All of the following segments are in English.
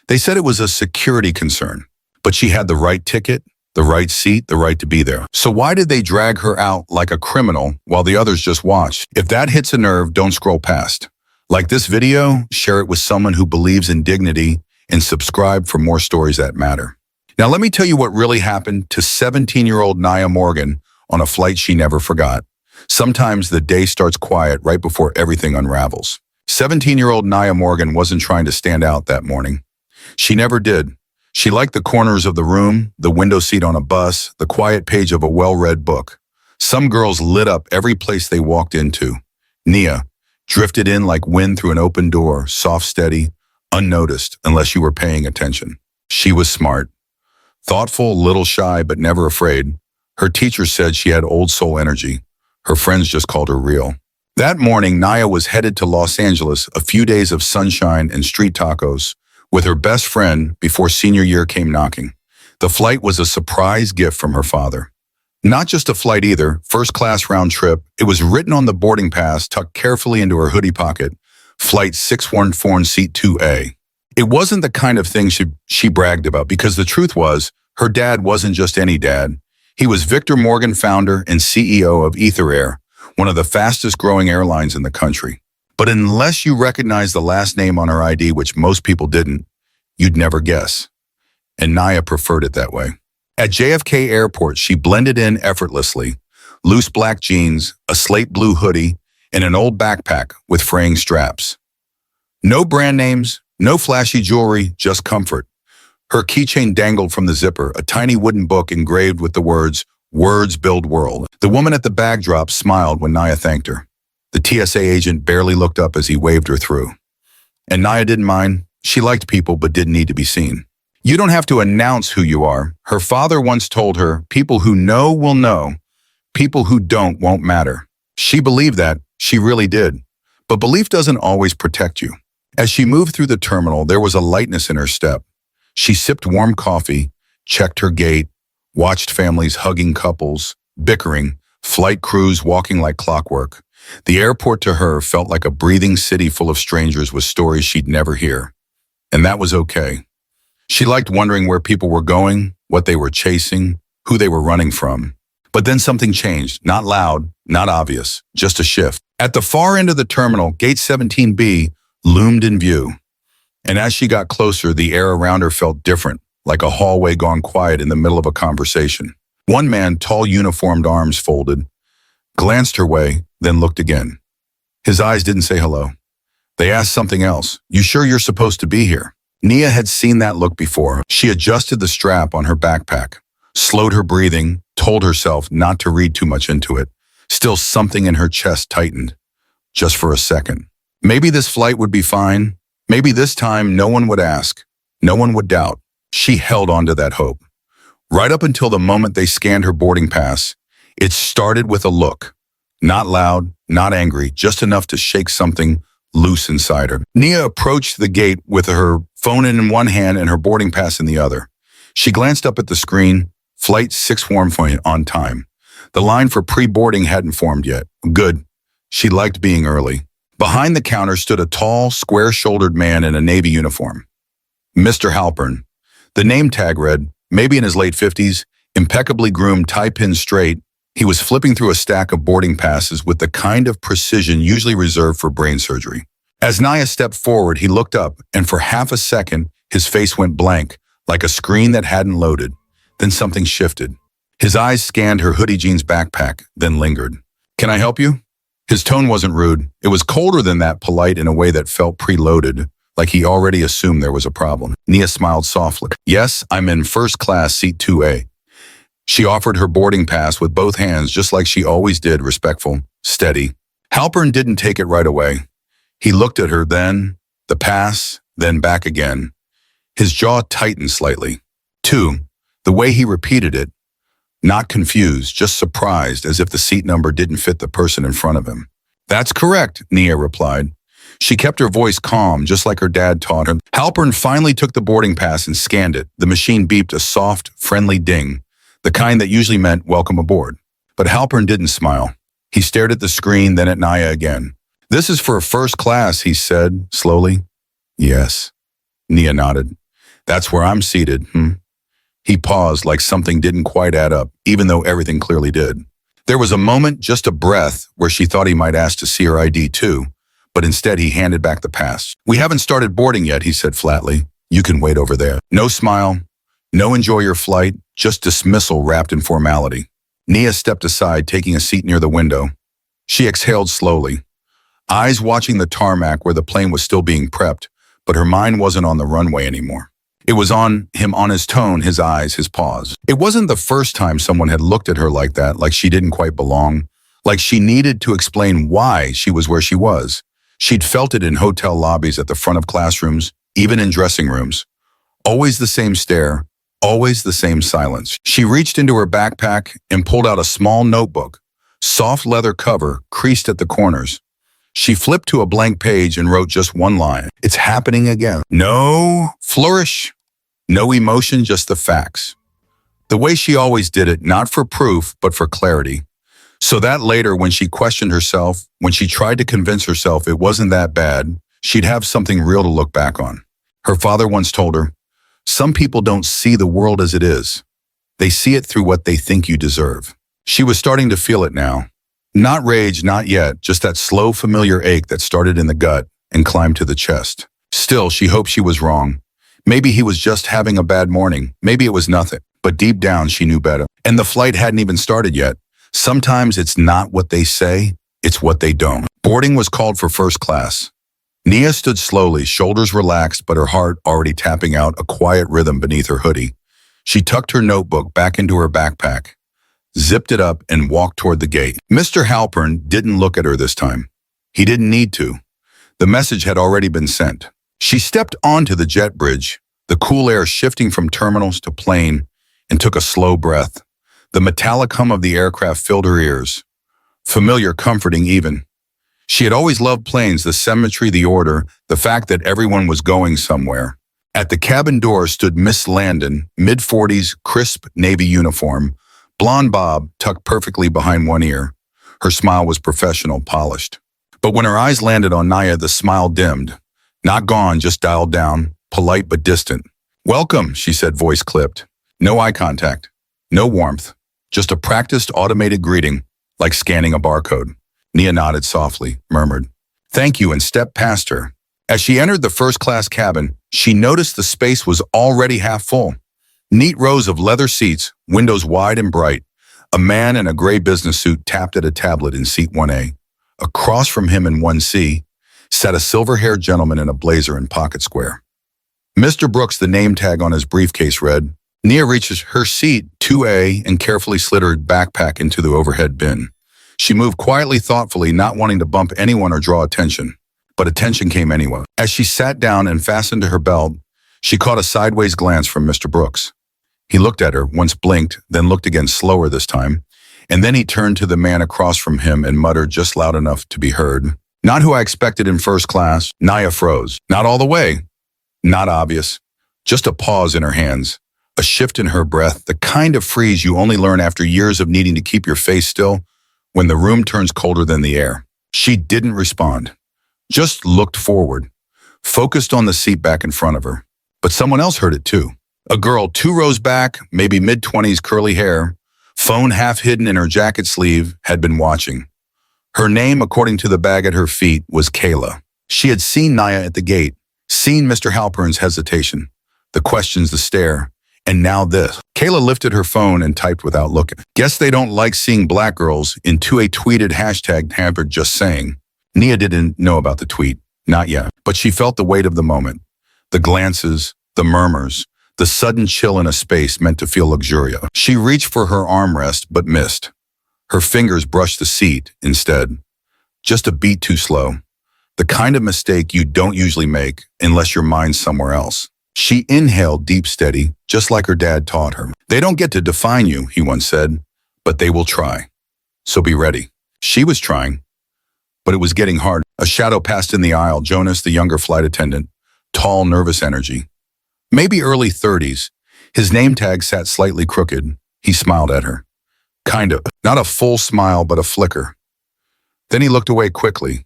They said it was a security concern, but she had the right ticket, the right seat, the right to be there. So why did they drag her out like a criminal while the others just watched? If that hits a nerve, don't scroll past. Like this video, share it with someone who believes in dignity, and subscribe for more stories that matter. Now let me tell you what really happened to 17-year-old Nia Morgan on a flight she never forgot. Sometimes the day starts quiet right before everything unravels. 17-year-old Nia Morgan wasn't trying to stand out that morning. She never did. She liked the corners of the room, the window seat on a bus, the quiet page of a well-read book. Some girls lit up every place they walked into. Nia drifted in like wind through an open door, soft, steady, unnoticed unless you were paying attention. She was smart, thoughtful, a little shy, but never afraid. Her teacher said she had old soul energy. Her friends just called her real. That morning, Nia was headed to Los Angeles, a few days of sunshine and street tacos, with her best friend before senior year came knocking. The flight was a surprise gift from her father. Not just a flight either, first-class round trip. It was written on the boarding pass, tucked carefully into her hoodie pocket, Flight 614, Seat 2A. It wasn't the kind of thing she bragged about, because the truth was, her dad wasn't just any dad. He was Victor Morgan, founder and CEO of Ether Air, one of the fastest-growing airlines in the country. But unless you recognize the last name on her ID, which most people didn't, you'd never guess. And Nia preferred it that way. At JFK Airport, she blended in effortlessly. Loose black jeans, a slate blue hoodie, and an old backpack with fraying straps. No brand names, no flashy jewelry, just comfort. Her keychain dangled from the zipper, a tiny wooden book engraved with the words, "Words build world." The woman at the bag drop smiled when Nia thanked her. The TSA agent barely looked up as he waved her through. And Nia didn't mind. She liked people but didn't need to be seen. You don't have to announce who you are. Her father once told her, people who know will know. People who don't won't matter. She believed that. She really did. But belief doesn't always protect you. As she moved through the terminal, there was a lightness in her step. She sipped warm coffee, checked her gate, watched families hugging couples, bickering, flight crews walking like clockwork. The airport to her felt like a breathing city full of strangers with stories she'd never hear. And that was okay. She liked wondering where people were going, what they were chasing, who they were running from. But then something changed, not loud, not obvious, just a shift. At the far end of the terminal, Gate 17B loomed in view. And as she got closer, the air around her felt different, like a hallway gone quiet in the middle of a conversation. One man, tall uniformed arms folded, glanced her way, then looked again. His eyes didn't say hello. They asked something else. "You sure you're supposed to be here?" Nia had seen that look before. She adjusted the strap on her backpack, slowed her breathing, told herself not to read too much into it. Still, something in her chest tightened, just for a second. Maybe this flight would be fine. Maybe this time no one would ask. No one would doubt. She held on to that hope. Right up until the moment they scanned her boarding pass, it started with a look. Not loud, not angry, just enough to shake something loose inside her. Nia approached the gate with her phone in one hand and her boarding pass in the other. She glanced up at the screen, Flight 614 on time. The line for pre-boarding hadn't formed yet. Good. She liked being early. Behind the counter stood a tall, square-shouldered man in a Navy uniform. Mr. Halpern. The name tag read, maybe in his late 50s, impeccably groomed, tie pinned straight. He was flipping through a stack of boarding passes with the kind of precision usually reserved for brain surgery. As Nia stepped forward, he looked up, and for half a second, his face went blank, like a screen that hadn't loaded. Then something shifted. His eyes scanned her hoodie jeans backpack, then lingered. "Can I help you?" His tone wasn't rude. It was colder than that, polite in a way that felt preloaded, like he already assumed there was a problem. Nia smiled softly. "Yes, I'm in first class, seat 2A. She offered her boarding pass with both hands, just like she always did, respectful, steady. Halpern didn't take it right away. He looked at her, then the pass, then back again. His jaw tightened slightly. Two, the way he repeated it, not confused, just surprised, as if the seat number didn't fit the person in front of him. "That's correct," Nia replied. She kept her voice calm, just like her dad taught her. Halpern finally took the boarding pass and scanned it. The machine beeped a soft, friendly ding, the kind that usually meant welcome aboard. But Halpern didn't smile. He stared at the screen, then at Nia again. "This is for first class," he said, slowly. "Yes." Nia nodded. That's where I'm seated. He paused like something didn't quite add up, even though everything clearly did. There was a moment, just a breath, where she thought he might ask to see her ID too, but instead he handed back the pass. We haven't started boarding yet, he said flatly. You can wait over there. No smile, no enjoy your flight, just dismissal wrapped in formality. Nia stepped aside, taking a seat near the window. She exhaled slowly, eyes watching the tarmac where the plane was still being prepped, but her mind wasn't on the runway anymore. It was on him, on his tone, his eyes, his pause. It wasn't the first time someone had looked at her like that, like she didn't quite belong, like she needed to explain why she was where she was. She'd felt it in hotel lobbies, at the front of classrooms, even in dressing rooms. Always the same stare, always the same silence. She reached into her backpack and pulled out a small notebook, soft leather cover, creased at the corners. She flipped to a blank page and wrote just one line. It's happening again. No flourish, no emotion, just the facts. The way she always did it, not for proof, but for clarity. So that later, when she questioned herself, when she tried to convince herself it wasn't that bad, she'd have something real to look back on. Her father once told her, some people don't see the world as it is. They see it through what they think you deserve. She was starting to feel it now. Not rage, not yet, just that slow, familiar ache that started in the gut and climbed to the chest. Still, she hoped she was wrong. Maybe he was just having a bad morning. Maybe it was nothing. But deep down, she knew better. And the flight hadn't even started yet. Sometimes it's not what they say, it's what they don't. Boarding was called for first class. Nia stood slowly, shoulders relaxed, but her heart already tapping out a quiet rhythm beneath her hoodie. She tucked her notebook back into her backpack, zipped it up, and walked toward the gate. Mr. Halpern didn't look at her this time. He didn't need to. The message had already been sent. She stepped onto the jet bridge, the cool air shifting from terminals to plane, and took a slow breath. The metallic hum of the aircraft filled her ears. Familiar, comforting even. She had always loved planes, the symmetry, the order, the fact that everyone was going somewhere. At the cabin door stood Miss Landon, mid-40s, crisp navy uniform, blonde bob tucked perfectly behind one ear. Her smile was professional, polished. But when her eyes landed on Nia, the smile dimmed. Not gone, just dialed down, polite but distant. Welcome, she said, voice clipped. No eye contact, no warmth, just a practiced automated greeting, like scanning a barcode. Nia nodded softly, murmured, thank you, and stepped past her. As she entered the first-class cabin, she noticed the space was already half full. Neat rows of leather seats, windows wide and bright. A man in a gray business suit tapped at a tablet in seat 1A. Across from him in 1C sat a silver-haired gentleman in a blazer and pocket square. Mr. Brooks, the name tag on his briefcase read. Nia reached her seat 2A and carefully slid her backpack into the overhead bin. She moved quietly, thoughtfully, not wanting to bump anyone or draw attention. But attention came anyway. As she sat down and fastened to her belt, she caught a sideways glance from Mr. Brooks. He looked at her, once blinked, then looked again, slower this time, and then he turned to the man across from him and muttered just loud enough to be heard. Not who I expected in first class. Nia froze. Not all the way. Not obvious. Just a pause in her hands. A shift in her breath, the kind of freeze you only learn after years of needing to keep your face still when the room turns colder than the air. She didn't respond. Just looked forward, focused on the seat back in front of her. But someone else heard it too. A girl 2 rows back, maybe mid-20s, curly hair, phone half hidden in her jacket sleeve, had been watching. Her name, according to the bag at her feet, was Kayla. She had seen Nia at the gate, seen Mr. Halpern's hesitation, the questions, the stare, and now this. Kayla lifted her phone and typed without looking. Guess they don't like seeing black girls into a tweeted hashtag hampered, just saying. Nia didn't know about the tweet, not yet, but she felt the weight of the moment. The glances, the murmurs, the sudden chill in a space meant to feel luxurious. She reached for her armrest, but missed. Her fingers brushed the seat instead. Just a beat too slow. The kind of mistake you don't usually make unless your mind's somewhere else. She inhaled deep, steady, just like her dad taught her. They don't get to define you, he once said, but they will try. So be ready. She was trying, but it was getting hard. A shadow passed in the aisle. Jonas, the younger flight attendant, tall, nervous energy. Maybe early 30s. His name tag sat slightly crooked. He smiled at her. Kind of. Not a full smile, but a flicker. Then he looked away quickly.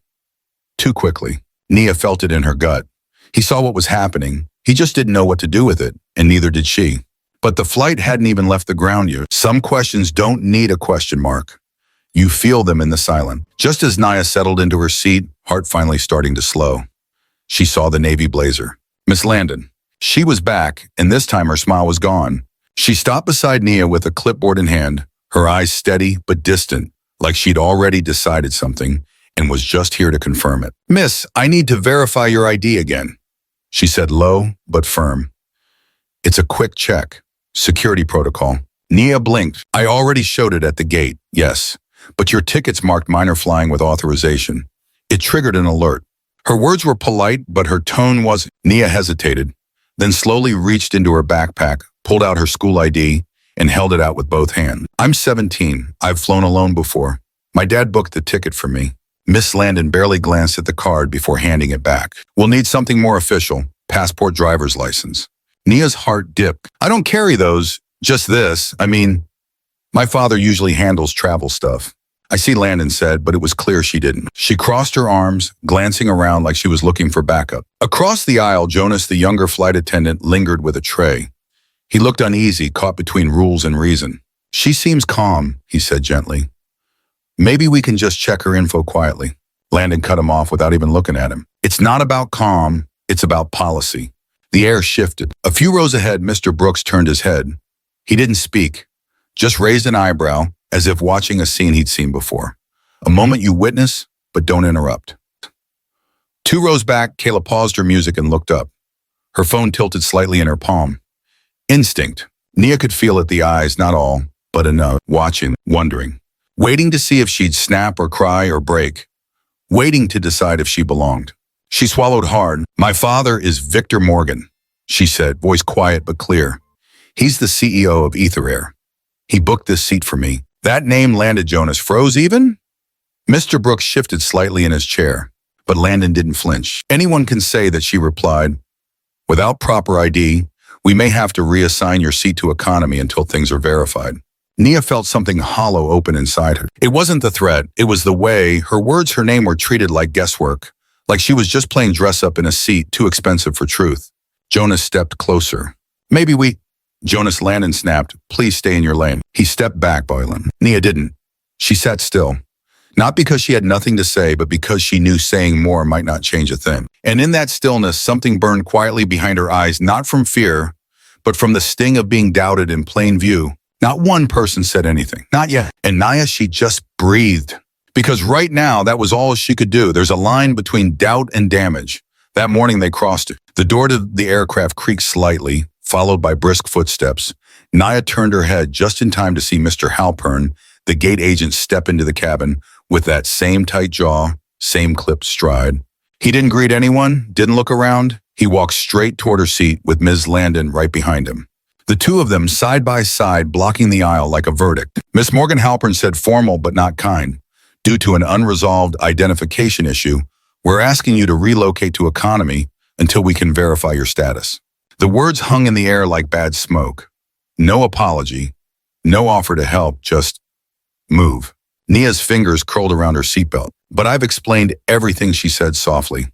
Too quickly. Nia felt it in her gut. He saw what was happening. He just didn't know what to do with it, and neither did she. But the flight hadn't even left the ground yet. Some questions don't need a question mark. You feel them in the silence. Just as Naya settled into her seat, heart finally starting to slow, she saw the navy blazer. Miss Landon. She was back, and this time her smile was gone. She stopped beside Nia with a clipboard in hand, her eyes steady but distant, like she'd already decided something and was just here to confirm it. Miss, I need to verify your ID again, she said low but firm. It's a quick check. Security protocol. Nia blinked. I already showed it at the gate, yes, but your ticket's marked minor flying with authorization. It triggered an alert. Her words were polite, but her tone wasn't. Nia hesitated, then slowly reached into her backpack, pulled out her school ID, and held it out with both hands. I'm 17. I've flown alone before. My dad booked the ticket for me. Miss Landon barely glanced at the card before handing it back. We'll need something more official. Passport, driver's license. Nia's heart dipped. I don't carry those, just this. I mean, my father usually handles travel stuff. I see, Landon said, but it was clear she didn't. She crossed her arms, glancing around like she was looking for backup. Across the aisle, Jonas, the younger flight attendant, lingered with a tray. He looked uneasy, caught between rules and reason. She seems calm, he said gently. Maybe we can just check her info quietly. Landon cut him off without even looking at him. It's not about calm, it's about policy. The air shifted. A few rows ahead, Mr. Brooks turned his head. He didn't speak, just raised an eyebrow, as if watching a scene he'd seen before. A moment you witness, but don't interrupt. 2 rows back, Kayla paused her music and looked up. Her phone tilted slightly in her palm. Instinct. Nia could feel it, the eyes, not all, but enough, watching, wondering. Waiting to see if she'd snap or cry or break. Waiting to decide if she belonged. She swallowed hard. My father is Victor Morgan, she said, voice quiet but clear. He's the CEO of Ether Air. He booked this seat for me. That name landed. Jonas froze even? Mr. Brooks shifted slightly in his chair, but Landon didn't flinch. Anyone can say that, she replied. Without proper ID, we may have to reassign your seat to economy until things are verified. Nia felt something hollow open inside her. It wasn't the threat, it was the way her words, her name were treated like guesswork, like she was just playing dress up in a seat too expensive for truth. Jonas stepped closer. Maybe we... Jonas. Landon snapped, please stay in your lane. He stepped back, boiling. Nia didn't. She sat still. Not because she had nothing to say, but because she knew saying more might not change a thing. And in that stillness, something burned quietly behind her eyes, not from fear, but from the sting of being doubted in plain view. Not one person said anything. Not yet. And Nia, she just breathed. Because right now, that was all she could do. There's a line between doubt and damage. That morning, they crossed it. The door to the aircraft creaked slightly, followed by brisk footsteps. Nia turned her head just in time to see Mr. Halpern, the gate agent, step into the cabin with that same tight jaw, same clipped stride. He didn't greet anyone, didn't look around. He walked straight toward her seat with Ms. Landon right behind him. The two of them side by side, blocking the aisle like a verdict. Miss Morgan Halpern said, formal but not kind. Due to an unresolved identification issue, we're asking you to relocate to economy until we can verify your status. The words hung in the air like bad smoke. No apology, no offer to help, just move. Nia's fingers curled around her seatbelt. But I've explained everything, she said softly.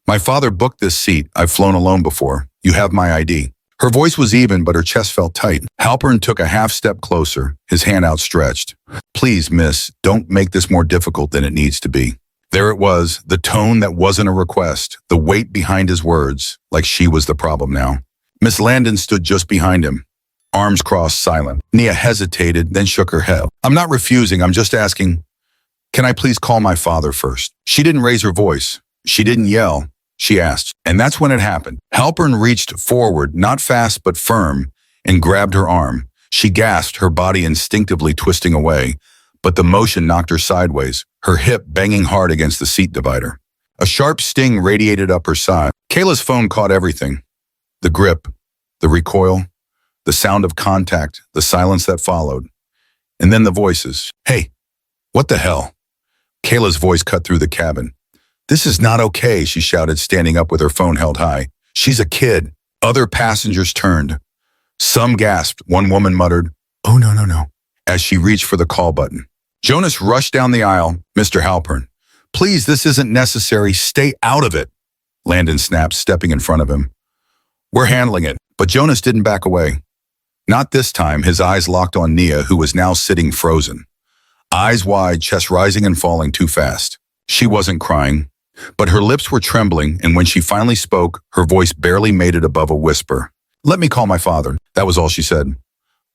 My father booked this seat. I've flown alone before. You have my ID. Her voice was even, but her chest felt tight. Halpern took a half step closer, his hand outstretched. Please, miss, don't make this more difficult than it needs to be. There it was, the tone that wasn't a request, the weight behind his words, like she was the problem now. Miss Landon stood just behind him, arms crossed, silent. Nia hesitated, then shook her head. I'm not refusing, I'm just asking, can I please call my father first? She didn't raise her voice. She didn't yell. She asked, and that's when it happened. Halpern reached forward, not fast but firm, and grabbed her arm. She gasped, her body instinctively twisting away, but the motion knocked her sideways, her hip banging hard against the seat divider. A sharp sting radiated up her side. Kayla's phone caught everything. The grip, the recoil, the sound of contact, the silence that followed. And then the voices. Hey, what the hell? Kayla's voice cut through the cabin. This is not okay, she shouted, standing up with her phone held high. She's a kid. Other passengers turned. Some gasped. One woman muttered, oh, no, as she reached for the call button. Jonas rushed down the aisle. Mr. Halpern, please, this isn't necessary. Stay out of it. Landon snapped, stepping in front of him. We're handling it. But Jonas didn't back away. Not this time. His eyes locked on Nia, who was now sitting frozen. Eyes wide, chest rising and falling too fast. She wasn't crying, but her lips were trembling, and when she finally spoke, her voice barely made it above a whisper. Let me call my father. That was all she said.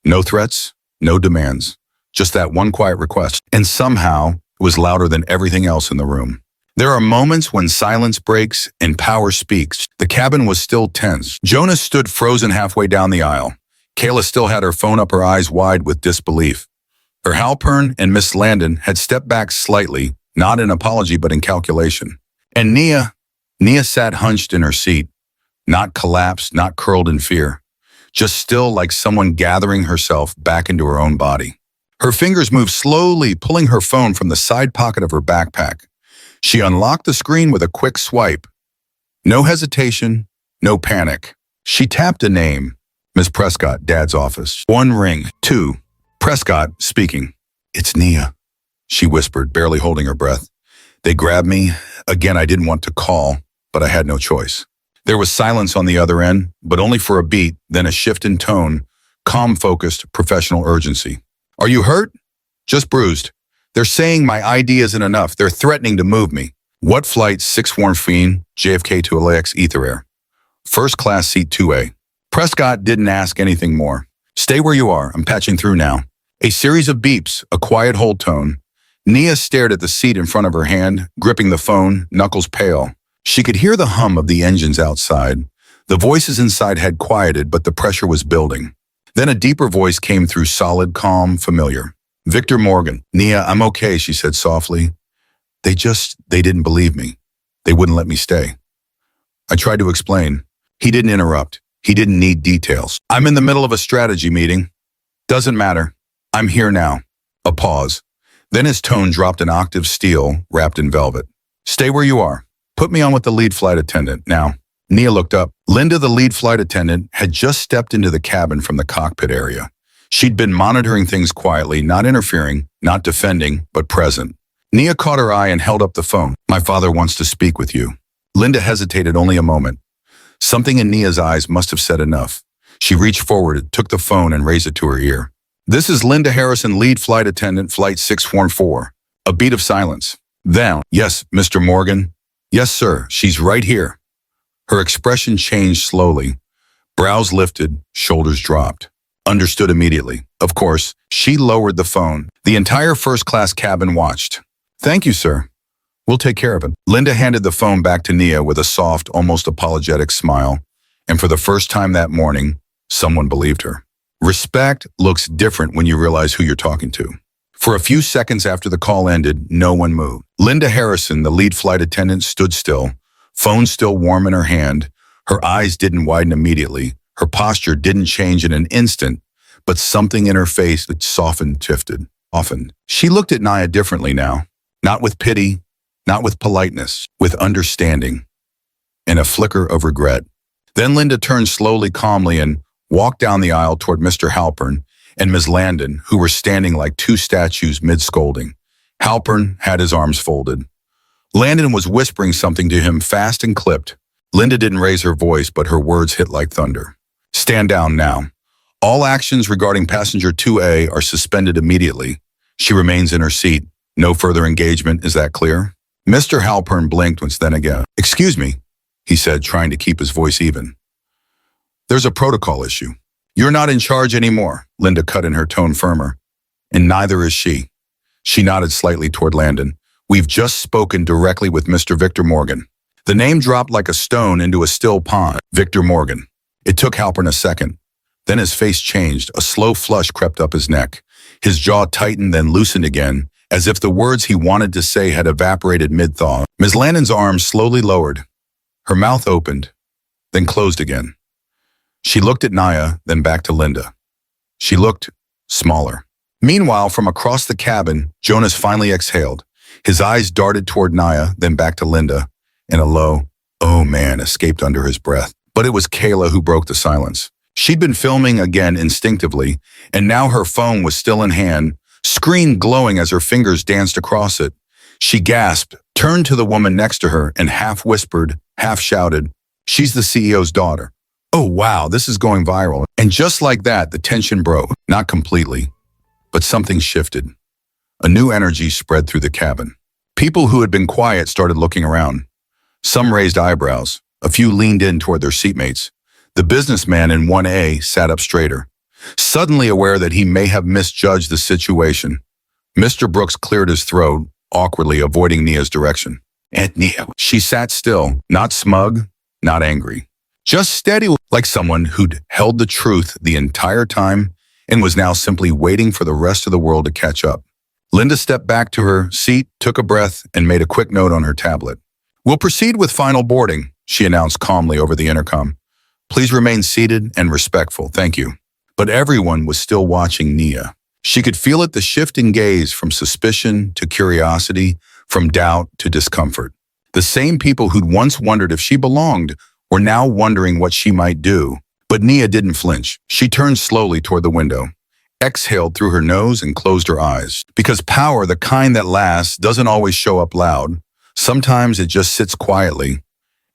No threats, no demands. Just that one quiet request. And somehow, it was louder than everything else in the room. There are moments when silence breaks and power speaks. The cabin was still tense. Jonas stood frozen halfway down the aisle. Kayla still had her phone up, her eyes wide with disbelief. Her Halpern and Miss Landon had stepped back slightly, not in apology but in calculation. And Nia sat hunched in her seat, not collapsed, not curled in fear, just still like someone gathering herself back into her own body. Her fingers moved slowly, pulling her phone from the side pocket of her backpack. She unlocked the screen with a quick swipe. No hesitation, no panic. She tapped a name. Miss Prescott, Dad's office. 1 ring. 2. Prescott speaking. It's Nia, she whispered, barely holding her breath. They grabbed me. Again, I didn't want to call, but I had no choice. There was silence on the other end, but only for a beat, then a shift in tone, calm, focused, professional urgency. Are you hurt? Just bruised. They're saying my ID isn't enough. They're threatening to move me. What flight? 614, JFK to LAX Ether Air. First class seat 2A. Prescott didn't ask anything more. Stay where you are. I'm patching through now. A series of beeps, a quiet hold tone. Nia stared at the seat in front of her hand, gripping the phone, knuckles pale. She could hear the hum of the engines outside. The voices inside had quieted, but the pressure was building. Then a deeper voice came through, solid, calm, familiar. Victor Morgan. Nia, I'm okay, she said softly. They didn't believe me. They wouldn't let me stay. I tried to explain. He didn't interrupt. He didn't need details. I'm in the middle of a strategy meeting. Doesn't matter. I'm here now. A pause. Then his tone dropped an octave, steel, wrapped in velvet. Stay where you are. Put me on with the lead flight attendant. Now, Nia looked up. Linda, the lead flight attendant, had just stepped into the cabin from the cockpit area. She'd been monitoring things quietly, not interfering, not defending, but present. Nia caught her eye and held up the phone. My father wants to speak with you. Linda hesitated only a moment. Something in Nia's eyes must have said enough. She reached forward, took the phone, and raised it to her ear. This is Linda Harrison, lead flight attendant, flight 614. A beat of silence. Then, yes, Mr. Morgan. Yes, sir, she's right here. Her expression changed slowly. Brows lifted, shoulders dropped. Understood immediately. Of course, she lowered the phone. The entire first-class cabin watched. Thank you, sir. We'll take care of it. Linda handed the phone back to Nia with a soft, almost apologetic smile. And for the first time that morning, someone believed her. Respect looks different when you realize who you're talking to. For a few seconds after the call ended, no one moved. Linda Harrison, the lead flight attendant, stood still, phone still warm in her hand. Her eyes didn't widen immediately. Her posture didn't change in an instant, but something in her face that softened, shifted, softened. She looked at Nia differently now, not with pity, not with politeness, with understanding, and a flicker of regret. Then Linda turned slowly, calmly, and walked down the aisle toward Mr. Halpern and Ms. Landon, who were standing like two statues mid-scolding. Halpern had his arms folded. Landon was whispering something to him, fast and clipped. Linda didn't raise her voice, but her words hit like thunder. Stand down now. All actions regarding passenger 2A are suspended immediately. She remains in her seat. No further engagement, is that clear? Mr. Halpern blinked once, then again. Excuse me, he said, trying to keep his voice even. There's a protocol issue. You're not in charge anymore, Linda cut in, her tone firmer. And neither is she. She nodded slightly toward Landon. We've just spoken directly with Mr. Victor Morgan. The name dropped like a stone into a still pond. Victor Morgan. It took Halpern a second. Then his face changed. A slow flush crept up his neck. His jaw tightened, then loosened again, as if the words he wanted to say had evaporated mid-thaw. Ms. Landon's arms slowly lowered. Her mouth opened, then closed again. She looked at Nia, then back to Linda. She looked smaller. Meanwhile, from across the cabin, Jonas finally exhaled. His eyes darted toward Nia, then back to Linda, and a low, "Oh man," escaped under his breath. But it was Kayla who broke the silence. She'd been filming again instinctively, and now her phone was still in hand, screen glowing as her fingers danced across it. She gasped, turned to the woman next to her, and half whispered, half shouted, "She's the CEO's daughter." Oh wow, this is going viral. And just like that, the tension broke. Not completely, but something shifted. A new energy spread through the cabin. People who had been quiet started looking around. Some raised eyebrows. A few leaned in toward their seatmates. The businessman in 1A sat up straighter, suddenly aware that he may have misjudged the situation. Mr. Brooks cleared his throat, awkwardly avoiding Nia's direction. And Nia, she sat still, not smug, not angry. Just steady, like someone who'd held the truth the entire time and was now simply waiting for the rest of the world to catch up. Linda stepped back to her seat, took a breath, and made a quick note on her tablet. "We'll proceed with final boarding," she announced calmly over the intercom. "Please remain seated and respectful, thank you." But everyone was still watching Nia. She could feel it, the shift in gaze from suspicion to curiosity, from doubt to discomfort. The same people who'd once wondered if she belonged were now wondering what she might do. But Nia didn't flinch. She turned slowly toward the window, exhaled through her nose and closed her eyes. Because power, the kind that lasts, doesn't always show up loud. Sometimes it just sits quietly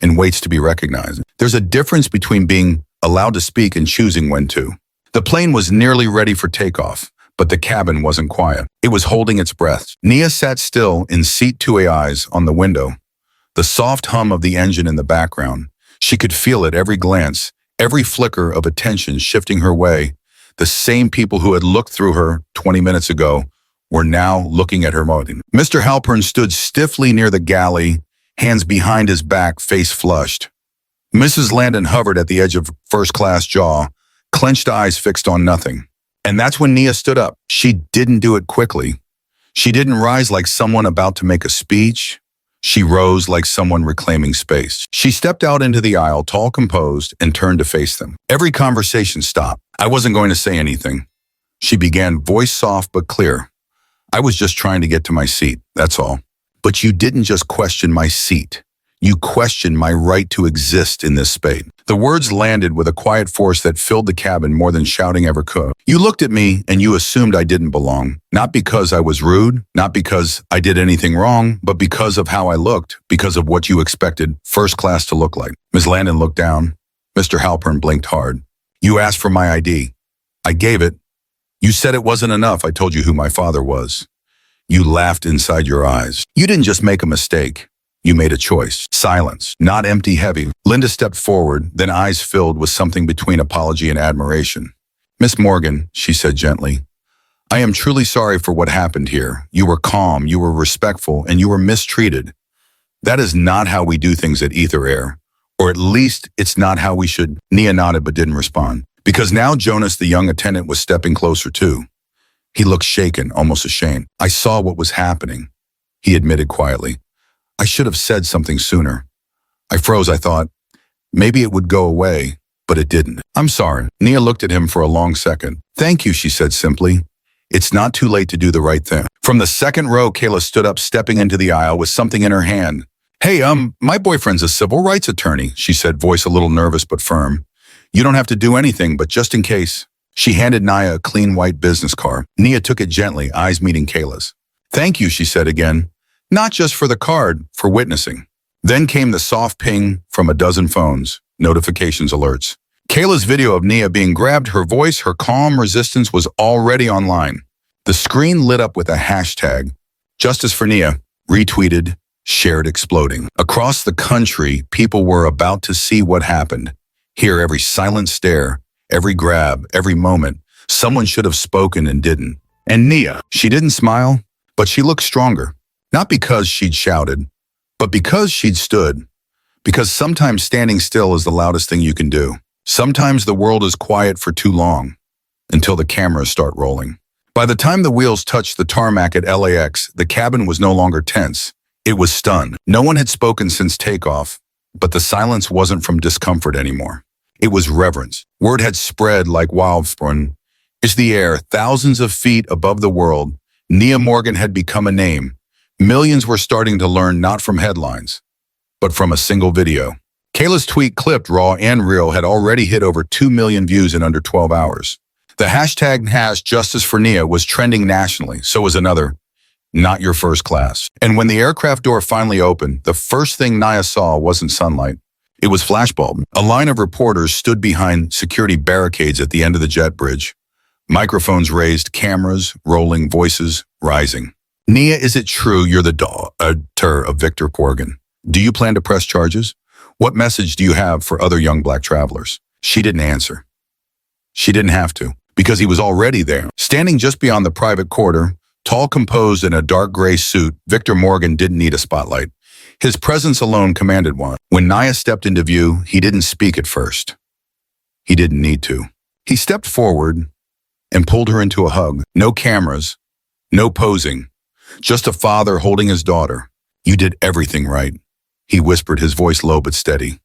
and waits to be recognized. There's a difference between being allowed to speak and choosing when to. The plane was nearly ready for takeoff, but the cabin wasn't quiet. It was holding its breath. Nia sat still in seat 2A's on the window, the soft hum of the engine in the background. She could feel it every glance, every flicker of attention shifting her way. The same people who had looked through her 20 minutes ago were now looking at her. Mr. Halpern stood stiffly near the galley, hands behind his back, face flushed. Mrs. Landon hovered at the edge of first-class jaw, clenched eyes fixed on nothing. And that's when Nia stood up. She didn't do it quickly. She didn't rise like someone about to make a speech. She rose like someone reclaiming space. She stepped out into the aisle, tall, composed, and turned to face them. Every conversation stopped. "I wasn't going to say anything," she began, voice soft but clear. "I was just trying to get to my seat, that's all." "But you didn't just question my seat. You questioned my right to exist in this space." The words landed with a quiet force that filled the cabin more than shouting ever could. "You looked at me and you assumed I didn't belong. Not because I was rude, not because I did anything wrong, but because of how I looked, because of what you expected first class to look like." Ms. Landon looked down. Mr. Halpern blinked hard. "You asked for my ID. I gave it. You said it wasn't enough. I told you who my father was. You laughed inside your eyes. You didn't just make a mistake. You made a choice." Silence, not empty, heavy. Linda stepped forward, then eyes filled with something between apology and admiration. "Miss Morgan," she said gently, "I am truly sorry for what happened here. You were calm, you were respectful, and you were mistreated. That is not how we do things at Ether Air. Or at least it's not how we should." Nia nodded but didn't respond. Because now Jonas, the young attendant, was stepping closer too. He looked shaken, almost ashamed. "I saw what was happening," he admitted quietly. "I should have said something sooner. I froze. I thought maybe it would go away, but it didn't. I'm sorry." Nia looked at him for a long second. "Thank you," she said simply. "It's not too late to do the right thing." From the second row, Kayla stood up, stepping into the aisle with something in her hand. "Hey, my boyfriend's a civil rights attorney," she said, voice a little nervous but firm. "You don't have to do anything, but just in case." She handed Nia a clean white business card. Nia took it gently, eyes meeting Kayla's. "Thank you," she said again. "Not just for the card, for witnessing." Then came the soft ping from a dozen phones, notifications, alerts. Kayla's video of Nia being grabbed, her voice, her calm resistance was already online. The screen lit up with a hashtag, "Justice for Nia," retweeted, shared, exploding. Across the country, people were about to see what happened. Hear every silent stare, every grab, every moment. Someone should have spoken and didn't. And Nia, she didn't smile, but she looked stronger. Not because she'd shouted, but because she'd stood. Because sometimes standing still is the loudest thing you can do. Sometimes the world is quiet for too long, until the cameras start rolling. By the time the wheels touched the tarmac at LAX, the cabin was no longer tense. It was stunned. No one had spoken since takeoff, but the silence wasn't from discomfort anymore. It was reverence. Word had spread like wildfire. It's the air, thousands of feet above the world. Nia Morgan had become a name. Millions were starting to learn not from headlines, but from a single video. Kayla's tweet, clipped, raw, and real, had already hit over 2 million views in under 12 hours. The hashtag #Justice for Nia was trending nationally, so was another, "Not your first class." And when the aircraft door finally opened, the first thing Nia saw wasn't sunlight. It was flashbulb. A line of reporters stood behind security barricades at the end of the jet bridge. Microphones raised, cameras rolling, voices rising. Nia, is it true you're the daughter of Victor Morgan? Do you plan to press charges? What message do you have for other young black travelers? She didn't answer. She didn't have to, because he was already there. Standing just beyond the private corridor, tall, composed in a dark gray suit, Victor Morgan didn't need a spotlight. His presence alone commanded one. When Nia stepped into view, he didn't speak at first. He didn't need to. He stepped forward and pulled her into a hug. No cameras, no posing, just a father holding his daughter. You did everything right, he whispered, his voice low but steady.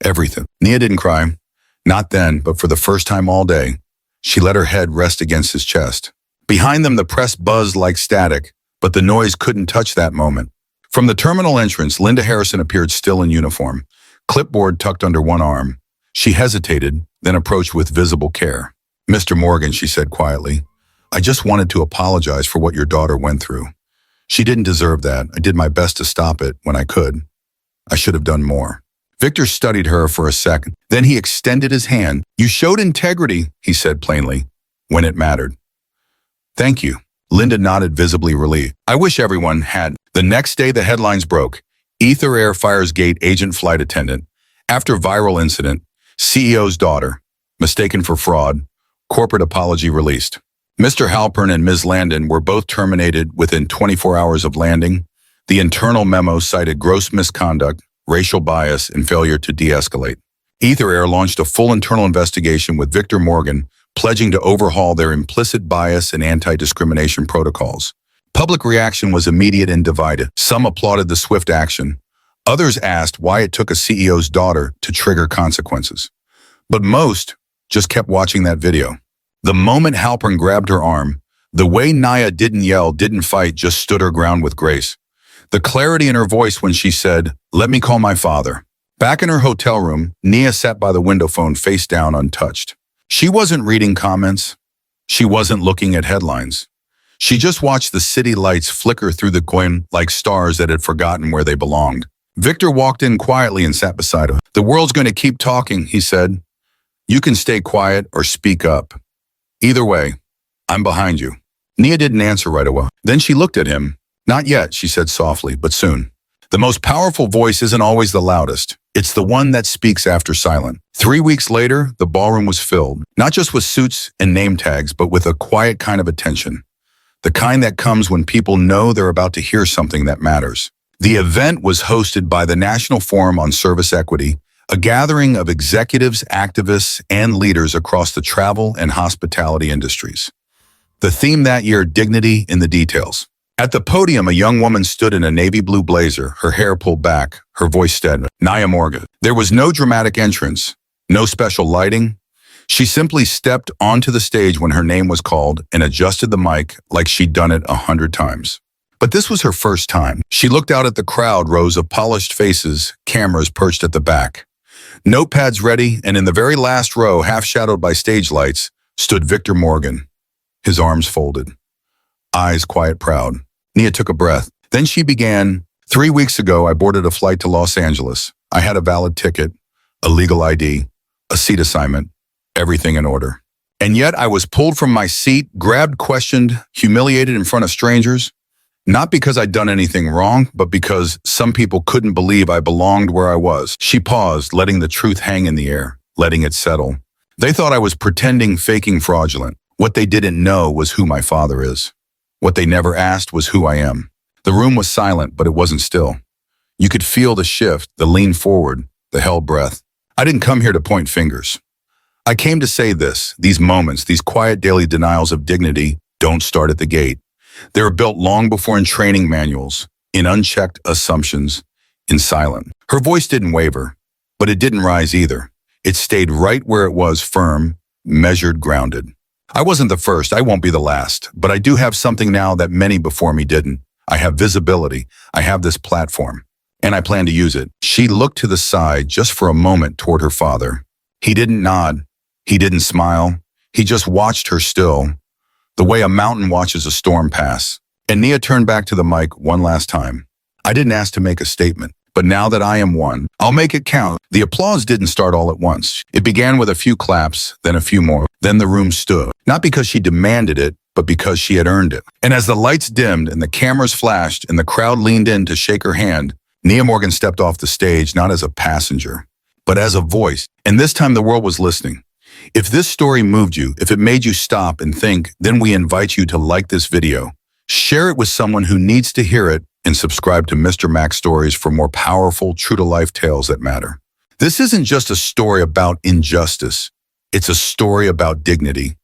Everything. Nia didn't cry. Not then, but for the first time all day, she let her head rest against his chest. Behind them, the press buzzed like static, but the noise couldn't touch that moment. From the terminal entrance, Linda Harrison appeared still in uniform, clipboard tucked under one arm. She hesitated, then approached with visible care. Mr. Morgan, she said quietly, I just wanted to apologize for what your daughter went through. She didn't deserve that. I did my best to stop it when I could. I should have done more. Victor studied her for a second. Then he extended his hand. You showed integrity, he said plainly, when it mattered. Thank you. Linda nodded, visibly relieved. I wish everyone had. The next day, the headlines broke. Ether Air fires gate agent flight attendant. After viral incident, CEO's daughter, mistaken for fraud, corporate apology released. Mr. Halpern and Ms. Landon were both terminated within 24 hours of landing. The internal memo cited gross misconduct, racial bias, and failure to de-escalate. Ether Air launched a full internal investigation with Victor Morgan pledging to overhaul their implicit bias and anti-discrimination protocols. Public reaction was immediate and divided. Some applauded the swift action. Others asked why it took a CEO's daughter to trigger consequences. But most just kept watching that video. The moment Halpern grabbed her arm, the way Nia didn't yell, didn't fight, just stood her ground with grace. The clarity in her voice when she said, let me call my father. Back in her hotel room, Nia sat by the window phone face down, untouched. She wasn't reading comments. She wasn't looking at headlines. She just watched the city lights flicker through the coin like stars that had forgotten where they belonged. Victor walked in quietly and sat beside her. The world's going to keep talking, he said. You can stay quiet or speak up. Either way, I'm behind you. Nia didn't answer right away. Then she looked at him. Not yet, she said softly, but soon. The most powerful voice isn't always the loudest. It's the one that speaks after silence. 3 weeks later, the ballroom was filled, not just with suits and name tags, but with a quiet kind of attention. The kind that comes when people know they're about to hear something that matters. The event was hosted by the National Forum on Service Equity, a gathering of executives, activists, and leaders across the travel and hospitality industries. The theme that year, dignity in the details. At the podium, a young woman stood in a navy blue blazer, her hair pulled back, her voice steady. Nia Morgan. There was no dramatic entrance, no special lighting. She simply stepped onto the stage when her name was called and adjusted the mic like she'd done it 100 times. But this was her first time. She looked out at the crowd, rows of polished faces, cameras perched at the back. Notepads ready, and in the very last row, half shadowed by stage lights, stood Victor Morgan, his arms folded, eyes quiet, proud. Nia took a breath. Then she began, 3 weeks ago, I boarded a flight to Los Angeles. I had a valid ticket, a legal ID, a seat assignment, everything in order. And yet I was pulled from my seat, grabbed, questioned, humiliated in front of strangers. Not because I'd done anything wrong, but because some people couldn't believe I belonged where I was. She paused, letting the truth hang in the air, letting it settle. They thought I was pretending, faking, fraudulent. What they didn't know was who my father is. What they never asked was who I am. The room was silent, but it wasn't still. You could feel the shift, the lean forward, the held breath. I didn't come here to point fingers. I came to say this: these moments, these quiet daily denials of dignity, don't start at the gate. They were built long before in training manuals, in unchecked assumptions, in silence. Her voice didn't waver, but it didn't rise either. It stayed right where it was, firm, measured, grounded. I wasn't the first, I won't be the last, but I do have something now that many before me didn't. I have visibility, I have this platform, and I plan to use it. She looked to the side just for a moment toward her father. He didn't nod, he didn't smile, he just watched her still, the way a mountain watches a storm pass. And Nia turned back to the mic one last time. I didn't ask to make a statement. But now that I am one, I'll make it count. The applause didn't start all at once. It began with a few claps, then a few more. Then the room stood. Not because she demanded it, but because she had earned it. And as the lights dimmed and the cameras flashed and the crowd leaned in to shake her hand, Nia Morgan stepped off the stage not as a passenger, but as a voice. And this time the world was listening. If this story moved you, if it made you stop and think, then we invite you to like this video, share it with someone who needs to hear it, and subscribe to Mr. Mac Stories for more powerful, true-to-life tales that matter. This isn't just a story about injustice. It's a story about dignity,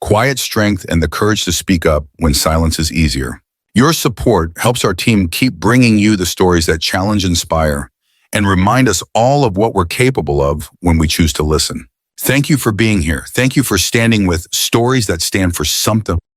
quiet strength, and the courage to speak up when silence is easier. Your support helps our team keep bringing you the stories that challenge, inspire, and remind us all of what we're capable of when we choose to listen. Thank you for being here. Thank you for standing with stories that stand for something.